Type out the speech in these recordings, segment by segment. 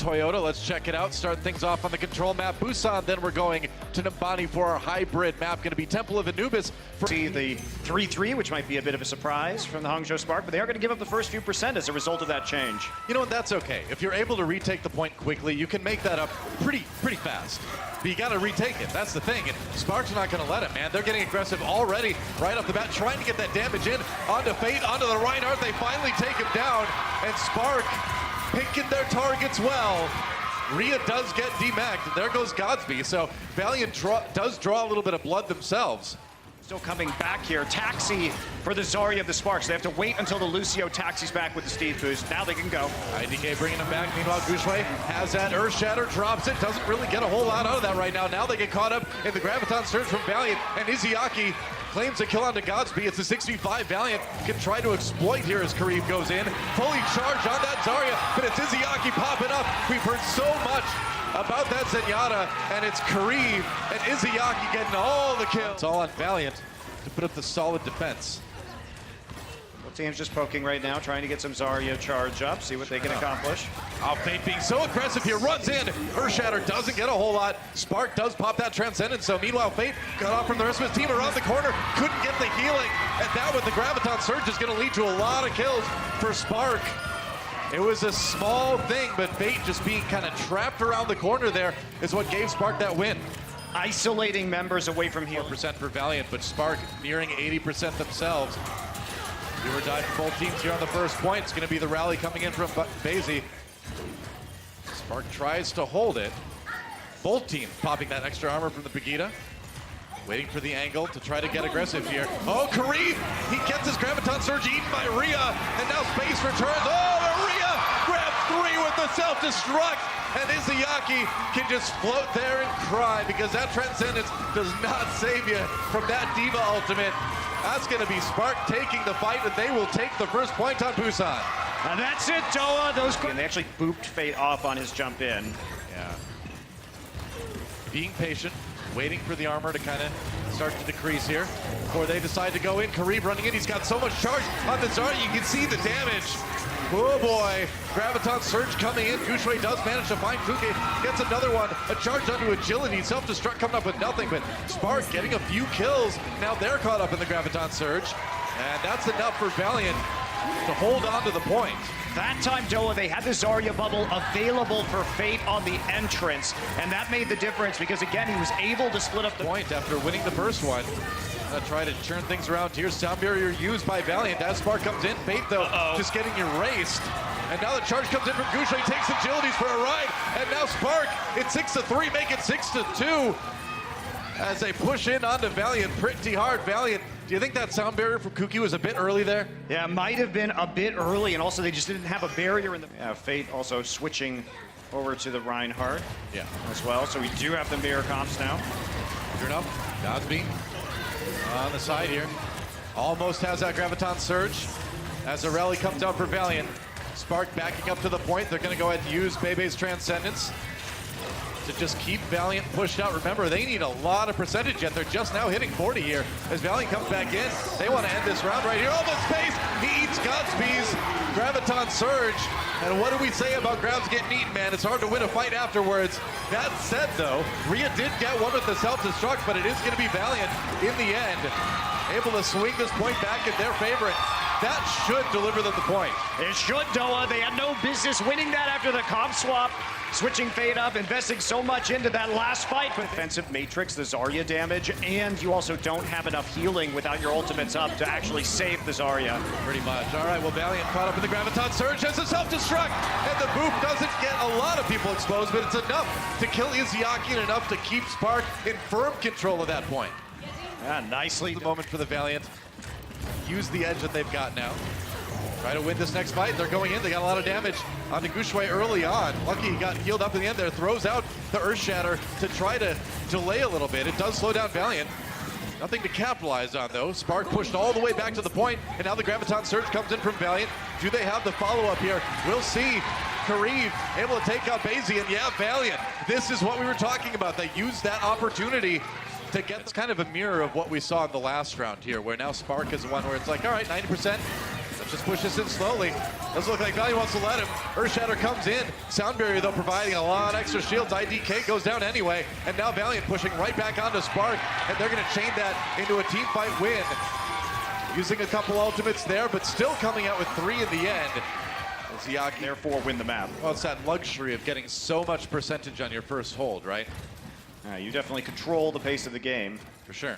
Toyota. Let's check it out. Start things off on the control map, Busan. Then we're going to Nambani for our hybrid map. Going to be Temple of Anubis. See the 3-3, which might be a bit of a surprise from the Hangzhou Spark, but they are going to give up the first few percent as a result of that change. You know what? That's okay. If you're able to retake the point quickly, you can make that up pretty fast. But you got to retake it. That's the thing. And Spark's not going to let it, man. They're getting aggressive already right off the bat, trying to get that damage in onto Fate, onto the Reinhardt. They finally take him down, and Spark picking their targets well. Rhea does get demacked. There goes Godsby. So Valiant does draw a little bit of blood themselves. Still coming back here. Taxi for the Zarya of the Sparks. They have to wait until the Lucio taxis back with the speed boost. Now they can go. IDK bringing him back. Meanwhile, Gushue has that Earth Shatter, drops it. Doesn't really get a whole lot out of that right now. Now they get caught up in the Graviton Surge from Valiant, and Izayaki claims a kill onto Godsby. It's a 6v5. Valiant can try to exploit here as Kareem goes in. Fully charged on that Zarya, but it's Izayaki popping up. We've heard so much about that Zenyatta, and it's Kareem and Izayaki getting all the kills. It's all on Valiant to put up the solid defense. Both teams just poking right now, trying to get some Zarya charge up, see what they can accomplish. Oh, Fate being so aggressive here, runs in. Earthshatter doesn't get a whole lot. Spark does pop that Transcendence, so meanwhile, Fate got off from the rest of his team around the corner, couldn't get the healing, and that with the Graviton Surge is gonna lead to a lot of kills for Spark. It was a small thing, but Fate just being kind of trapped around the corner there is what gave Spark that win. Isolating members away from heal. 4% for Valiant, but Spark nearing 80% themselves. Do or die for both teams here on the first point. It's going to be the rally coming in from Bazy. Spark tries to hold it. Both teams popping that extra armor from the Pegida. Waiting for the angle to try to get aggressive here. Oh, Kareem! He gets his Graviton Surge eaten by Rhea, and now Space returns. Oh, and Rhea grabs 3 with the self-destruct, and Izayaki can just float there and cry because that Transcendence does not save you from that Diva ultimate. That's going to be Spark taking the fight, and they will take the first point on Busan. And that's it, Doa. And they actually booped Fate off on his jump in. Yeah. Being patient, waiting for the armor to kind of start to decrease here before they decide to go in. Kareem running in. He's got so much charge on the Zarya. You can see the damage. Oh boy. Graviton Surge coming in. Gushue does manage to find Kuke. Gets another one. A charge onto agility. Self-destruct coming up with nothing, but Spark getting a few kills. Now they're caught up in the Graviton Surge. And that's enough for Valiant to hold on to the point. That time, Doa, they had the Zarya bubble available for Fate on the entrance, and that made the difference because, again, he was able to split up the point after winning the first one. Try to turn things around here. Sound barrier used by Valiant as Spark comes in. Fate, though, just getting erased. And now the charge comes in from Gushue, takes agilities for a ride, and now Spark, it's 6-3, make it 6-2. As they push in onto Valiant pretty hard. Valiant, do you think that sound barrier from Kuki was a bit early there? Yeah, it might have been a bit early, and also they just didn't have a barrier in the... Yeah, Fate also switching over to the Reinhardt as well, so we do have the mirror comps now. Sure enough, Godsby on the side here. Almost has that Graviton Surge as a rally comes out for Valiant. Spark backing up to the point. They're going to go ahead and use Bebe's Transcendence to just keep Valiant pushed out. Remember, they need a lot of percentage yet. They're just now hitting 40 here. As Valiant comes back in, they want to end this round right here. Oh, the space! He eats Godsby's Graviton Surge. And what do we say about Grabs getting eaten, man? It's hard to win a fight afterwards. That said, though, Rhea did get one with the self-destruct, but it is going to be Valiant in the end, able to swing this point back in their favorite. That should deliver them the point. It should, Doa. They had no business winning that after the comp swap. Switching Fate up, investing so much into that last fight. With defensive matrix, the Zarya damage, and you also don't have enough healing without your ultimates up to actually save the Zarya. Pretty much. All right, well, Valiant caught up in the Graviton Surge, has a self-destruct, and the boop doesn't get a lot of people exposed, but it's enough to kill Izayaki and enough to keep Spark in firm control at that point. Yeah, nicely. The moment for the Valiant. Use the edge that they've got now. Try to win this next fight. They're going in. They got a lot of damage onto Gushue early on. Lucky he got healed up in the end there. Throws out the Earth Shatter to try to delay a little bit. It does slow down Valiant. Nothing to capitalize on, though. Spark pushed all the way back to the point, and now the Graviton Surge comes in from Valiant. Do they have the follow-up here? We'll see. Kareem able to take out Bazy, and yeah, Valiant. This is what we were talking about. They used that opportunity to get. It's kind of a mirror of what we saw in the last round here, where now Spark is the one where it's like, all right, 90%. Let's just push this in slowly. Doesn't look like Valiant wants to let him. Earthshatter comes in. Sound Barrier, though, providing a lot of extra shields. IDK goes down anyway. And now Valiant pushing right back onto Spark. And they're going to chain that into a team fight win. Using a couple ultimates there, but still coming out with 3 in the end. Ziaki, Therefore, win the map. well, it's that luxury of getting so much percentage on your first hold, right? You definitely control the pace of the game. For sure.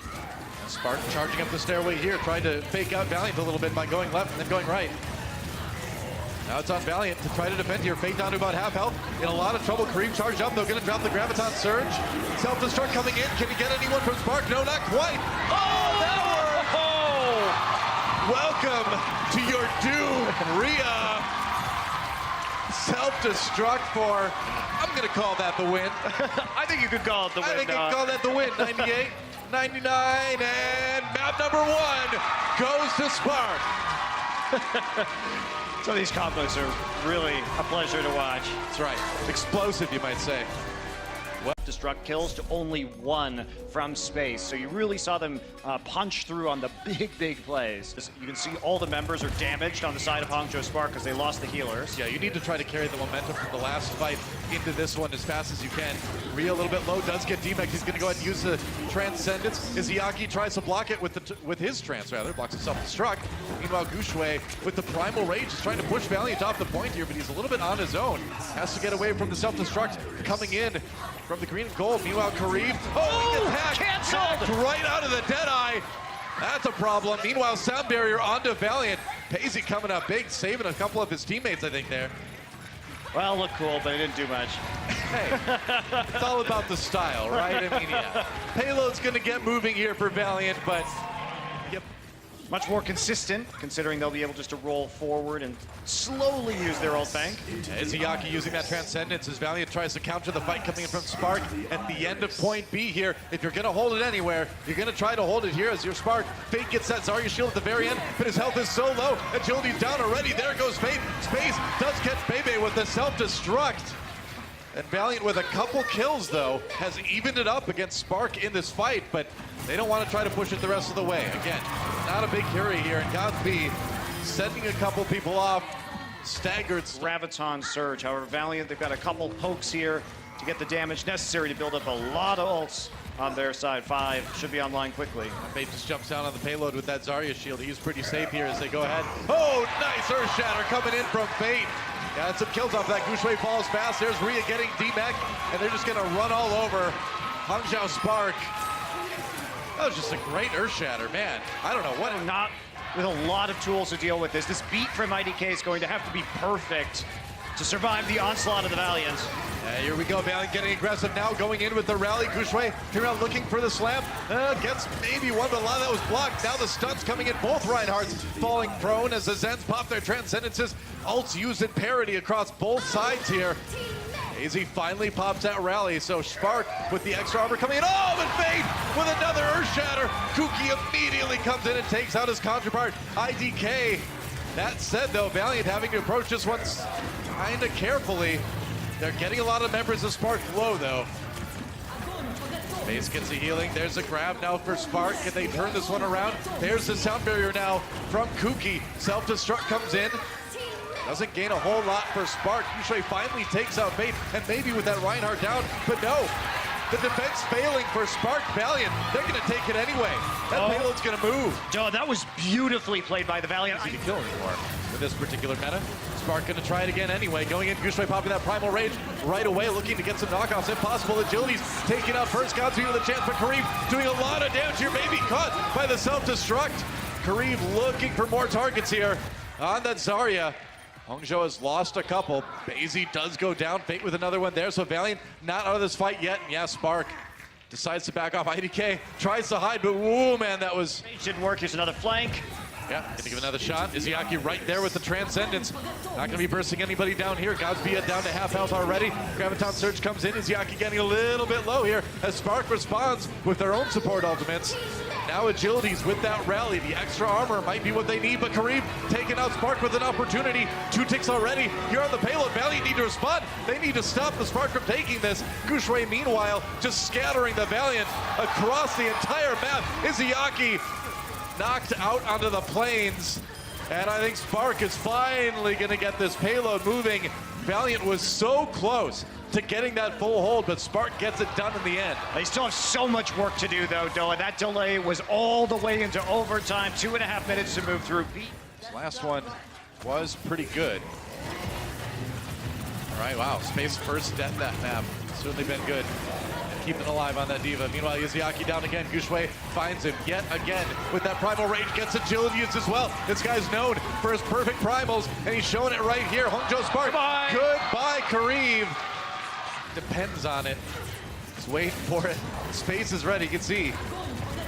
And Spark charging up the stairway here, trying to fake out Valiant a little bit by going left and then going right. Now it's on Valiant to try to defend here. Fake down to about half health. In a lot of trouble. Kareem charged up, though. Going to drop the Graviton Surge. Self-destruct coming in. Can he get anyone from Spark? No, not quite. Oh, that worked! Oh! Welcome to your doom, Rhea. Self-destruct for, I'm going to call that the win. I think you could call it the win. I think you can call that the win. 98, 99, and map number 1 goes to Spark. So these combos are really a pleasure to watch. That's right. Explosive, you might say. Destruct kills to only 1 from space. So you really saw them punch through on the big plays. You can see all the members are damaged on the side of Hangzhou Spark because they lost the healers. Yeah, you need to try to carry the momentum from the last fight into this one as fast as you can. Rhea a little bit low, does get DMEC. He's going to go ahead and use the Transcendence. Izayaki tries to block it with his Trance, rather. Blocks his self-destruct. Meanwhile, Guxue with the Primal Rage is trying to push Valiant off the point here, but he's a little bit on his own. Has to get away from the self-destruct coming in from the green and gold. Meanwhile, Kareem, he gets hacked. Canceled! Right out of the Deadeye. That's a problem. Meanwhile, Sound Barrier onto Valiant. Paisley coming up big, saving a couple of his teammates, I think, there. Well, looked cool, but it didn't do much. Hey, it's all about the style, right? I mean, yeah. Payload's going to get moving here for Valiant, but yep. Much more consistent, considering they'll be able just to roll forward and slowly use their ult bank. Izayaki using that Transcendence as Valiant tries to counter the fight coming in from Spark at the end of point B here. If you're going to hold it anywhere, you're going to try to hold it here as your Spark. Fate gets that Zarya shield at the very end, but his health is so low. Agility's down already. There goes Fate. Space does catch Bebe with the self-destruct. And Valiant with a couple kills, though, has evened it up against Spark in this fight, but they don't want to try to push it the rest of the way. Again, not a big hurry here, and Godspeed sending a couple people off, staggered. Graviton Surge, however, Valiant, they've got a couple pokes here to get the damage necessary to build up a lot of ults on their side. 5 should be online quickly. Fate just jumps down on the payload with that Zarya shield. He's pretty safe here as they go ahead. Oh, nice Earthshatter coming in from Fate. Got some kills off that. Guxue falls fast. There's Rhea getting DMEC, and they're just going to run all over Hangzhou Spark. That was just a great Earthshatter, man. I don't know what. Not with a lot of tools to deal with this. This beat from IDK is going to have to be perfect to survive the onslaught of the Valiant. Here we go, Valiant getting aggressive now, going in with the rally. Guxue here out looking for the slam. Gets maybe one, but a lot of that was blocked. Now the stunts coming in. Both Reinhardts falling prone as the Zens pop their Transcendences. Ults used in parity across both sides here. AZ finally pops that rally, so Spark with the extra armor coming in. Oh, and Fate with another Earthshatter. Kuki immediately comes in and takes out his counterpart, IDK. That said, though, Valiant having to approach this one kind of carefully. They're getting a lot of members of Spark low, though. Base gets a healing. There's a grab now for Spark. Can they turn this one around? There's the Sound Barrier now from Kuki. Self-destruct comes in. Doesn't gain a whole lot for Spark. Guxue finally takes out Fate, and maybe with that Reinhardt down, but no. The defense failing for Spark. Valiant, they're going to take it anyway. That payload's going to move. Oh, that was beautifully played by the Valiant. Easy to kill anymore with this particular meta. Spark going to try it again anyway. Going in, Guxue popping that Primal Rage right away, looking to get some knockoffs. Impossible. Agility's taking out first. Godspeed with a chance, but Kareem doing a lot of damage here. Maybe caught by the self-destruct. Kareem looking for more targets here on that Zarya. Hangzhou has lost a couple. Bazy does go down. Fate with another one there. So Valiant not out of this fight yet. And yeah, Spark decides to back off. IDK tries to hide, but whoa, man, that was... It didn't work. Here's another flank. Yeah, gonna give another shot. Izayaki right there with the Transcendence. Not gonna be bursting anybody down here. Godspeed down to half health already. Graviton Surge comes in. Izayaki getting a little bit low here as Spark responds with their own support ultimates. Now Agility's with that rally. The extra armor might be what they need, but Kareem taking out Spark with an opportunity. 2 ticks already. Here on the payload, Valiant need to respond. They need to stop the Spark from taking this. Guxue, meanwhile, just scattering the Valiant across the entire map. Izayaki knocked out onto the plains. And I think Spark is finally going to get this payload moving. Valiant was so close to getting that full hold, but Spark gets it done in the end. They still have so much work to do, though, Doa. That delay was all the way into overtime. 2.5 minutes to move through. This last one was pretty good. All right, wow, Space first at that map. Certainly been good. And keeping alive on that Diva. Meanwhile, Izayaki down again. Gushue finds him yet again with that primal rage. Gets agility as well. This guy's known for his perfect primals, and he's showing it right here. Hongjo Spark. Goodbye. Goodbye, Kareev. Depends on it. He's waiting for it. Space is ready, you can see.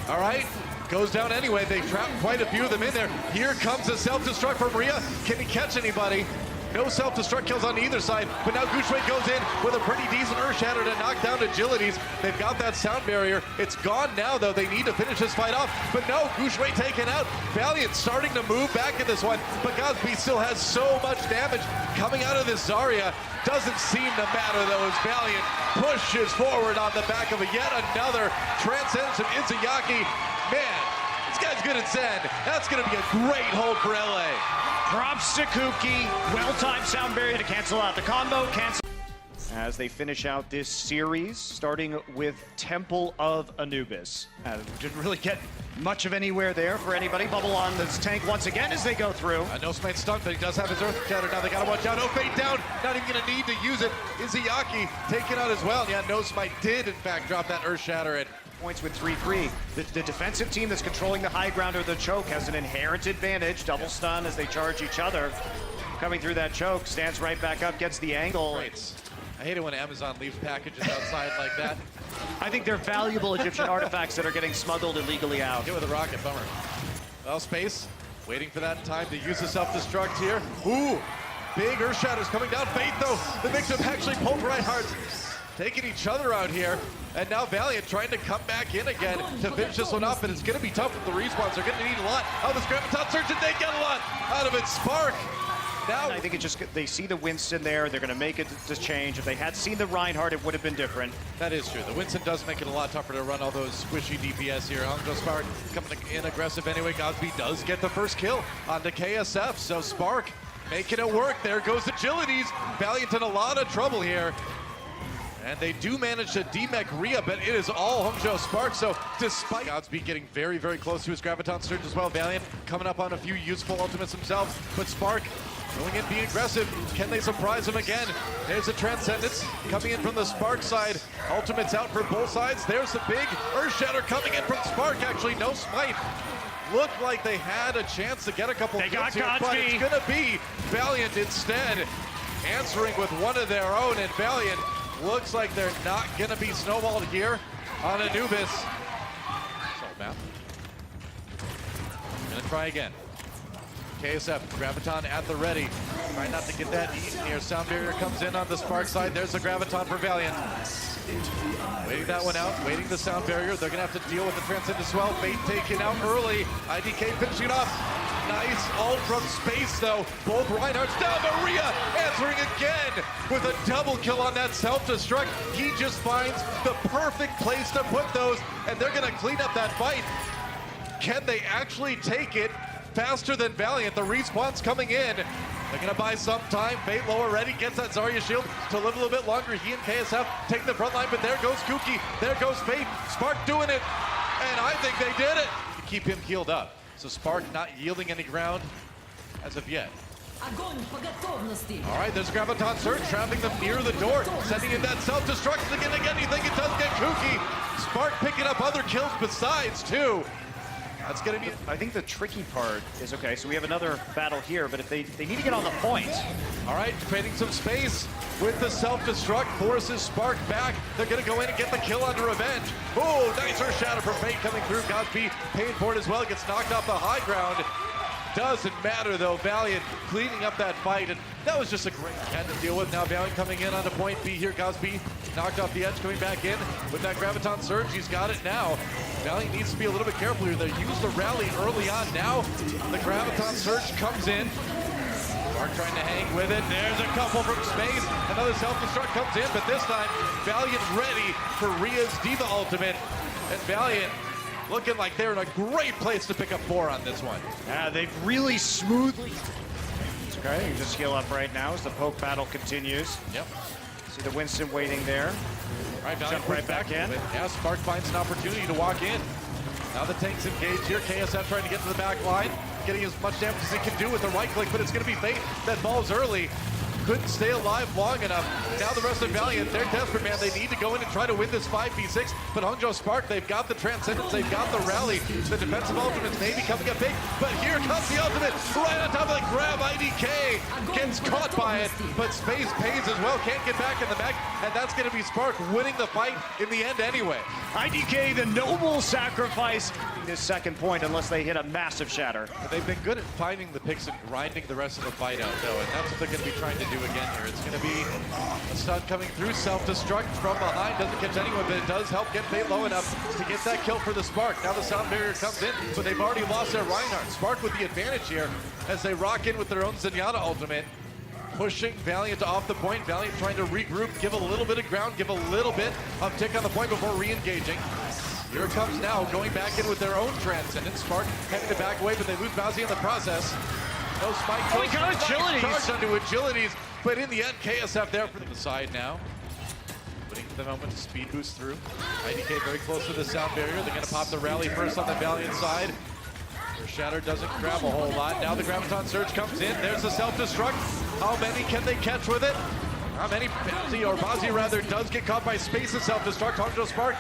All right, goes down anyway. They trapped quite a few of them in there. Here comes a self-destruct from Rhea. Can he catch anybody? No self-destruct kills on either side, but now Gushue goes in with a pretty decent Earth Shatter to knock down Agilities. They've got that sound barrier. It's gone now, though. They need to finish this fight off, but no, Gushue taken out. Valiant starting to move back in this one, but Gosby still has so much damage coming out of this Zarya. Doesn't seem to matter, though, as Valiant pushes forward on the back of yet another Transcendence of Izayaki. Man, this guy's good at Zen. That's going to be a great hold for LA. Props to Kuki. Well-timed sound barrier to cancel out the combo. As they finish out this series, starting with Temple of Anubis. Didn't really get much of anywhere there for anybody. Bubble on this tank once again as they go through. No Smite stunned, but he does have his Earth Shatter. Now they gotta watch out. No Fate down. Not even gonna need to use it. Izayaki taken out as well. Yeah, No Smite did in fact drop that Earth Shatter and points with 3-3. The defensive team that's controlling the high ground or the choke has an inherent advantage. Double stun as they charge each other. Coming through that choke, stands right back up, gets the angle. Great. I hate it when Amazon leaves packages outside like that. I think they're valuable Egyptian artifacts that are getting smuggled illegally out. Hit with a rocket, bummer. Well, Space waiting for that time to use the self-destruct here. Ooh, big Earth Shatters coming down. Fate, though, the mix of actually pulverized hearts taking each other out here. And now Valiant trying to come back in again to finish this one up, and it's going to be tough with the respawns. They're going to need a lot. Oh, this Graviton Surge, and they get a lot out of it. Spark. Now I think it just, they see the Winston there. They're going to make it to change. If they had seen the Reinhardt, it would have been different. That is true. The Winston does make it a lot tougher to run all those squishy DPS here. Hongjo Spark coming in aggressive anyway. Gosby does get the first kill onto KSF, so Spark making it work. There goes Agilities. Valiant in a lot of trouble here. And they do manage to demech Rhea, but it is all Hongjo Spark. So despite Godspeed getting very, very close to his Graviton Surge as well, Valiant coming up on a few useful ultimates themselves. But Spark going in, being aggressive. Can they surprise him again? There's a Transcendence coming in from the Spark side. Ultimates out for both sides. There's the big Earth Shatter coming in from Spark. Actually, no Smite. Looked like they had a chance to get a couple kills here, but it's gonna be Valiant instead, answering with one of their own, and Valiant looks like they're not gonna be snowballed here on Anubis. So, map. Gonna try again. KSF, Graviton at the ready. Try not to get that eaten here. Sound barrier comes in on the Spark side. There's the Graviton for Valiant. Waiting that one out, waiting the sound barrier. They're gonna have to deal with the Transcendence as well. Fate taken out early. IDK finishing it off. Nice ult from Space though. Both Reinhardts down, Maria answering again with a double kill on that self-destruct. He just finds the perfect place to put those, and they're gonna clean up that fight. Can they actually take it faster than Valiant? The respawn's coming in. They're gonna buy some time. Fate low already, gets that Zarya shield to live a little bit longer. He and KSF take the front line, but there goes Kuki. There goes Fate. Spark doing it, and I think they did it to keep him healed up. So Spark not yielding any ground as of yet. All right, there's Graviton Surge, trapping them near the door, sending in that self-destruct again. Anything it does get Kuki. Spark picking up other kills besides too. That's gonna be, I think the tricky part is, okay, so we have another battle here, but if they need to get on the point. All right, trading some space with the self-destruct, forces Spark back. They're gonna go in and get the kill onto Revenge. Oh, nice Earth Shatter from Fate coming through. Godspeed paying for it as well, gets knocked off the high ground. Doesn't matter though, Valiant cleaning up that fight, and that was just a great had to deal with. Now Valiant coming in on the point B here. Godspeed knocked off the edge, coming back in with that Graviton Surge. He's got it now. Valiant needs to be a little bit careful here. They use the rally early on. Now the Graviton Surge comes in. Spark trying to hang with it. There's a couple from Space. Another self-destruct comes in, but this time Valiant ready for Rhea's Diva ultimate. And Valiant looking like they're in a great place to pick up 4 on this one. Yeah, they've really smoothly. Okay, you just heal up right now as the poke battle continues. Yep. See the Winston waiting there. Right, Jump right back in. Yeah, Spark finds an opportunity to walk in. Now the tank's engaged here. KSF trying to get to the back line, getting as much damage as he can do with the right click, but it's going to be Fate that falls early. Couldn't stay alive long enough. Now the rest of Valiant, they're desperate, man. They need to go in and try to win this 5v6. But Hangzhou Spark, they've got the Transcendence, they've got the rally. The defensive ultimates may be coming up big, but here comes the ultimate. Right on top of the grab, IDK gets caught by it, but Space pays as well. Can't get back in the back, and that's going to be Spark winning the fight in the end anyway. IDK, the noble sacrifice. This second point, unless they hit a massive shatter. But they've been good at finding the picks and grinding the rest of the fight out, though, and that's what they're going to be trying to do again here. It's going to be a stun coming through, self-destruct from behind, doesn't catch anyone, but it does help get Fate low enough to get that kill for the Spark. Now the sound barrier comes in, but they've already lost their Reinhardt. Spark with the advantage here as they rock in with their own Zenyatta ultimate, pushing Valiant off the point. Valiant trying to regroup, give a little bit of ground, give a little bit of tick on the point before re-engaging. Here it comes now, going back in with their own Transcendence. Spark heading to back away, but they lose Bowsy in the process. No spike. Oh, he got agilities. Charged onto agilities, but in the end, KSF there for the side now. Waiting for the moment to speed boost through. IDK very close to the sound barrier. They're going to pop the rally first on the Valiant side. Their Shatter doesn't grab a whole lot. Now the Graviton Surge comes in. There's the self-destruct. How many can they catch with it? How many? Bowsy rather does get caught by Space and self-destruct. Hangzhou Spark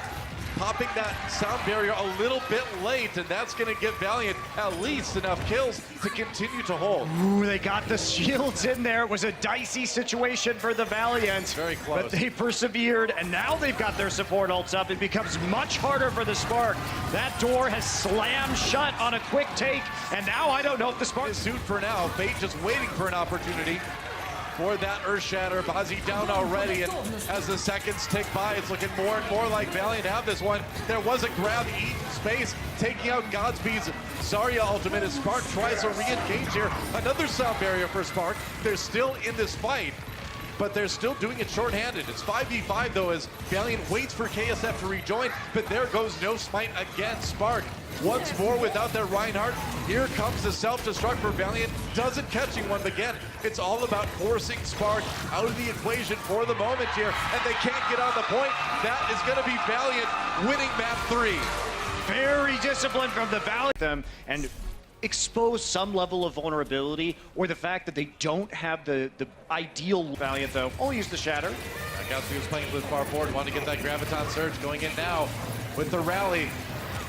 popping that sound barrier a little bit late, and that's going to give Valiant at least enough kills to continue to hold. Ooh, they got the shields in there. It was a dicey situation for the Valiant. Very close. But they persevered, and now they've got their support ults up. It becomes much harder for the Spark. That door has slammed shut on a quick take, and now I don't know if the Spark is suit for now. Fate just waiting for an opportunity for that Earth Shatter. Bowsy down already, and as the seconds tick by, it's looking more and more like Valiant have this one. There was a grab, eat Space, taking out Godspeed's Zarya ultimate as Spark tries to re-engage here. Another sound barrier for Spark. They're still in this fight, but they're still doing it short-handed. It's 5v5 though, as Valiant waits for KSF to rejoin, but there goes no smite again. Spark once more without their Reinhardt. Here comes the self-destruct for Valiant. Doesn't catching one, but again, it's all about forcing Spark out of the equation for the moment here, and they can't get on the point. That is going to be Valiant winning map 3. very disciplined from the Valiant and expose some level of vulnerability, or the fact that they don't have the ideal Valiant, though. Only use the Shatter. Godspeed was playing with far forward, wanted to get that Graviton Surge going in now with the rally.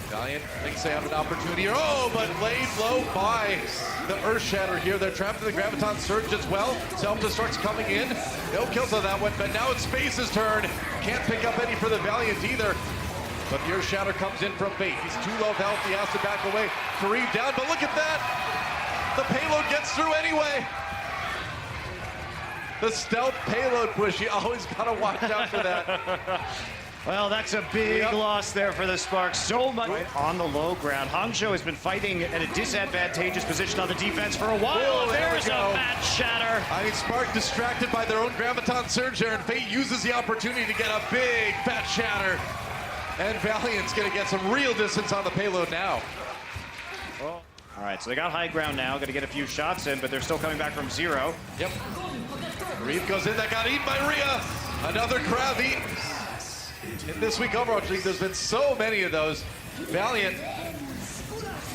Valiant thinks they have an opportunity here. Oh, but laid low by the Earth Shatter here. They're trapped in the Graviton Surge as well. Self-destruct's coming in. No kills on that one, but now it's Space's turn. Can't pick up any for the Valiant either. But the Earth Shatter comes in from Fate. He's too low health. He has to back away. Kareem down, but look at that. The payload gets through anyway. The stealth payload push. You always got to watch out for that. Well, that's a big loss there for the Sparks. So much on the low ground. Hangzhou has been fighting at a disadvantageous position on the defense for a while. Whoa, There's a fat Shatter. I mean, Spark distracted by their own Graviton Surge there, and Fate uses the opportunity to get a big fat Shatter. And Valiant's going to get some real distance on the payload now. All right, so they got high ground now. Going to get a few shots in, but they're still coming back from zero. Yep. Reeve goes in. That got eaten by Rhea. Another crab eat. In this week Overwatch League, there's been so many of those. Valiant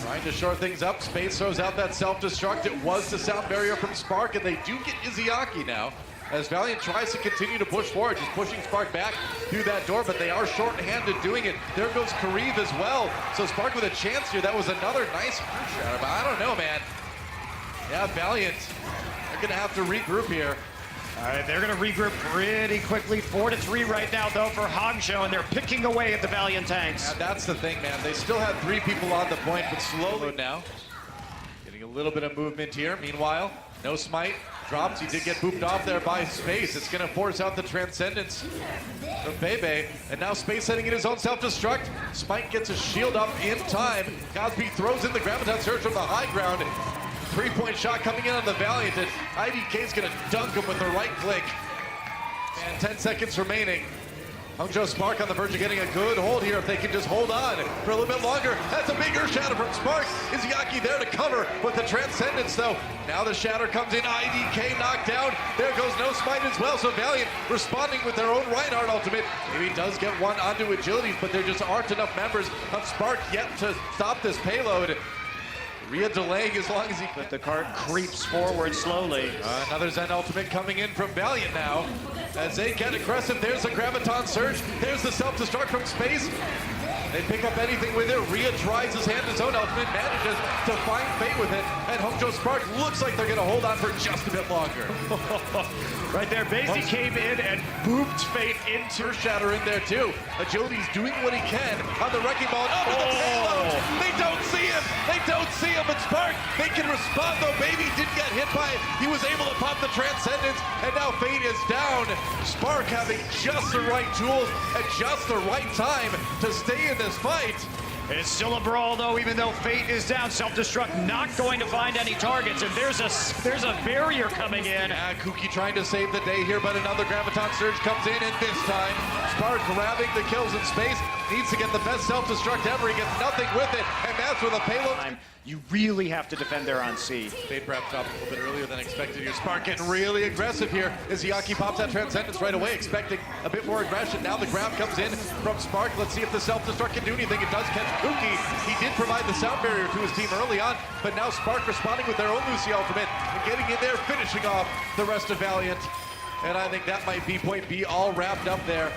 trying to short things up. Space throws out that self-destruct. It was the sound barrier from Spark, and they do get Izayaki now, as Valiant tries to continue to push forward, just pushing Spark back through that door, but they are short-handed doing it. There goes Kareev as well. So Spark with a chance here. That was another nice shatter, but I don't know, man. Yeah, Valiant, they're gonna have to regroup here. All right, they're going to regroup pretty quickly. 4-3 right now, though, for Hangzhou, and they're picking away at the Valiant tanks. Yeah, that's the thing, man. They still have 3 people on the point, but slowly now. Getting a little bit of movement here. Meanwhile, no smite. Drops. He did get booped off there by Space. It's going to force out the Transcendence from Bebe. And now Space setting in his own self-destruct. Smite gets a shield up in time. Godspeed throws in the Graviton Surge from the high ground. 3-point shot coming in on the Valiant, and IDK's gonna dunk him with the right click. And 10 seconds remaining. Hangzhou Spark on the verge of getting a good hold here if they can just hold on for a little bit longer. That's a big Earth Shatter from Spark. Izayaki there to cover with the Transcendence though. Now the Shatter comes in, IDK knocked down. There goes No Smite as well, so Valiant responding with their own Reinhardt ultimate. Maybe does get one onto Agilities, but there just aren't enough members of Spark yet to stop this payload. Rhea delaying as long as he can. But the cart creeps forward slowly. Another Zen ultimate coming in from Valiant now. As they get aggressive, there's the Graviton Surge. There's the self-destruct from space. They pick up anything with it. Rhea tries his hand, his own ultimate, manages to find Fate with it. And Hangzhou Spark looks like they're going to hold on for just a bit longer. Right there, Basie came in and booped Fate into... Shatter in there too. Agility's doing what he can on the Wrecking Ball. Under the payload. They don't see him. They don't see him. But Spark, they can respond though. Baby didn't get hit by it. He was able to pop the Transcendence. And now Fate is down. Spark having just the right tools at just the right time to stay in this fight. It's still a brawl though, even though Fate is down. Self-destruct not going to find any targets, and there's a barrier coming in. Kuki trying to save the day here, but another Graviton Surge comes in, and this time Spark grabbing the kills in space. Needs to get the best self-destruct ever. He gets nothing with it, and that's where the payload... You really have to defend there on C. Fate wrapped up a little bit earlier than expected here. Spark getting really aggressive here as Izayaki pops that Transcendence right away, expecting a bit more aggression. Now the grab comes in from Spark. Let's see if the self-destruct can do anything. It does catch Kuki. He did provide the sound barrier to his team early on, but now Spark responding with their own Lucy ultimate and getting in there, finishing off the rest of Valiant. And I think that might be point B all wrapped up there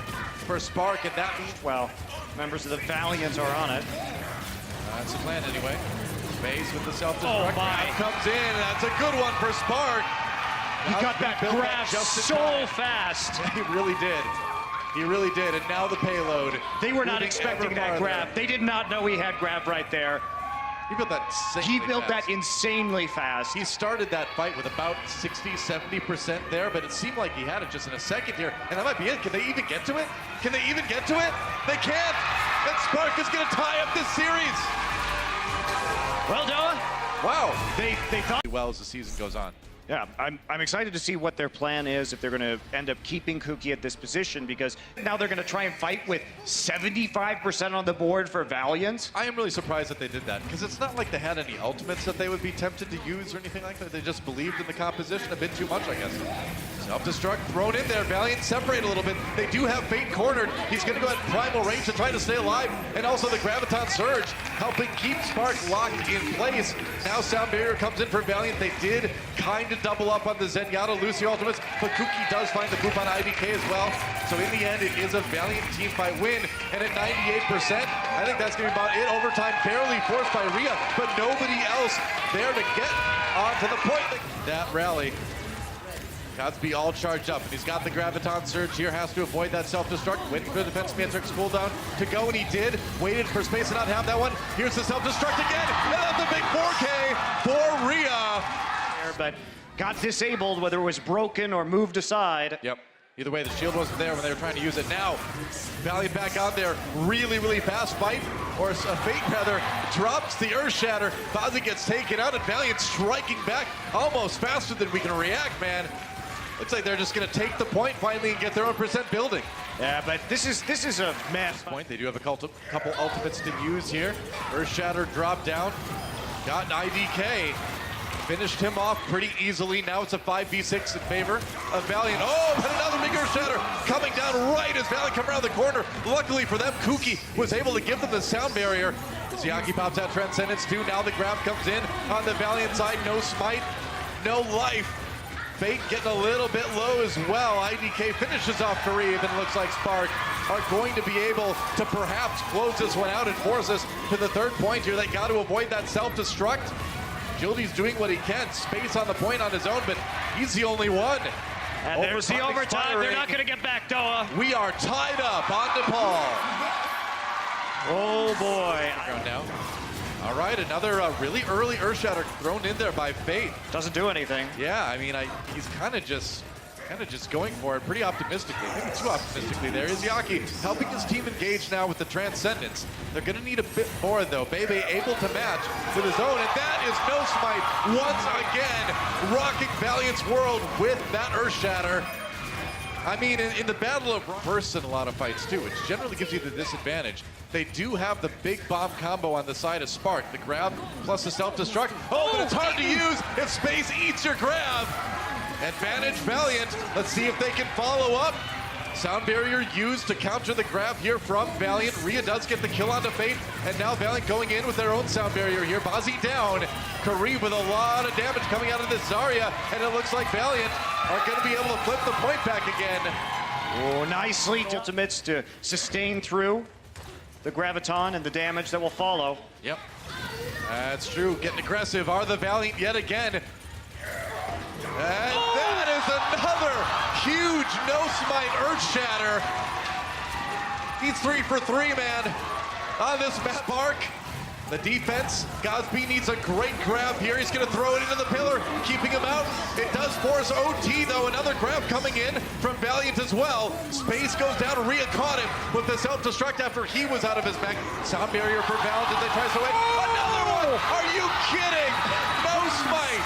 for Spark, and that means... Well, members of the Valiant are on it. That's the plan anyway. Base with the self-destruct. Oh my. Comes in. That's a good one for Spark. He got that grab so fast. He really did. He really did. And now the payload. They were not expecting that grab. They did not know he had grab right there. He built that insanely fast. Insanely fast. He started that fight with about 60-70% there, but it seemed like he had it just in a second here. And that might be it. Can they even get to it? Can they even get to it? They can't. And Spark is going to tie up this series. Well done. Wow. They thought well as the season goes on. Yeah, I'm excited to see what their plan is, if they're going to end up keeping Kuki at this position, because now they're going to try and fight with 75% on the board for Valiant. I am really surprised that they did that, because it's not like they had any ultimates that they would be tempted to use or anything like that. They just believed in the composition a bit too much, I guess. Self-destruct thrown in there. Valiant separate a little bit. They do have Fate cornered. He's going to go at primal range to try to stay alive. And also the Graviton Surge helping keep Spark locked in place. Now Sound Barrier comes in for Valiant. They did kind of double up on the Zenyatta Lucy ultimates, but Kuki does find the poop on IDK as well. So in the end, it is a Valiant team fight win. And at 98%, I think that's going to be about it. Overtime barely forced by Rhea, but nobody else there to get onto the point. That rally. Godsby all charged up, and he's got the Graviton Surge here, has to avoid that self-destruct, waiting for the Defense Matrix cooldown to go, and he did. Waited for space to not have that one. Here's the self-destruct again, and that's a big 4K for Rhea. But got disabled, whether it was broken or moved aside. Yep. Either way, the shield wasn't there when they were trying to use it. Now, Valiant back on there, really, really fast fight, or Fate rather, drops the Earth Shatter. Basie gets taken out, and Valiant striking back almost faster than we can react, man. Looks like they're just going to take the point finally and get their own percent building. Yeah, but this is a mess. Point. They do have a couple ultimates to use here. Earth Shatter dropped down, got an IDK. Finished him off pretty easily. Now it's a 5v6 in favor of Valiant. Oh, but another big Earth Shatter coming down right as Valiant come around the corner. Luckily for them, Kuki was able to give them the sound barrier. Izayaki pops out Transcendence too. Now the grab comes in on the Valiant side. No smite, no life. Fate getting a little bit low as well. IDK finishes off Kareev, and it looks like Spark are going to be able to perhaps close this one out and force us to the third point here. They got to avoid that self-destruct. Gildy's doing what he can. Space on the point on his own, but he's the only one. And there's the overtime. They're not going to get back, Doa. We are tied up on DePaul. Oh, boy. Going down. All right, another really early Earth Shatter thrown in there by Fate. Doesn't do anything. Yeah, I mean, he's kind of just going for it pretty optimistically. Maybe too optimistically there. Izayaki helping his team engage now with the Transcendence. They're going to need a bit more, though. Bebe able to match with his own, and that is No Smite once again, rocking Valiant's world with that Earth Shatter. I mean, in the battle of bursts in a lot of fights too, which generally gives you the disadvantage. They do have the big bomb combo on the side of Spark. The grab plus the self-destruct. Oh, but it's hard to use if space eats your grab. Advantage Valiant. Let's see if they can follow up. Sound barrier used to counter the grab here from Valiant. Rhea does get the kill onto Fate, and now Valiant going in with their own sound barrier here. Bazzi down. Kareem with a lot of damage coming out of this Zarya, and it looks like Valiant are going to be able to flip the point back again. Oh, nicely. Ultimates to sustain through the Graviton and the damage that will follow. Yep, that's true. Getting aggressive are the Valiant yet again. And that is another huge no-smite Earth Shatter. He's 3 for 3, man, on this map arc. The defense, Gosby needs a great grab here. He's gonna throw it into the pillar, keeping him out. It does force OT though, another grab coming in from Valiant as well. Space goes down, Rhea caught him with the self-destruct after he was out of his mech. Sound barrier for Valiant as they tries to win. Another one, are you kidding? No smite.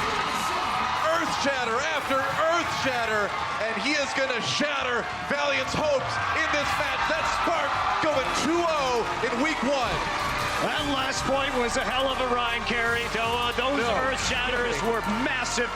Earth Shatter after Earth Shatter, and he is gonna shatter Valiant's hopes in this match. That's Spark going 2-0 in week 1. That last point was a hell of a ride, Carey. Those Earth Shatters were massive.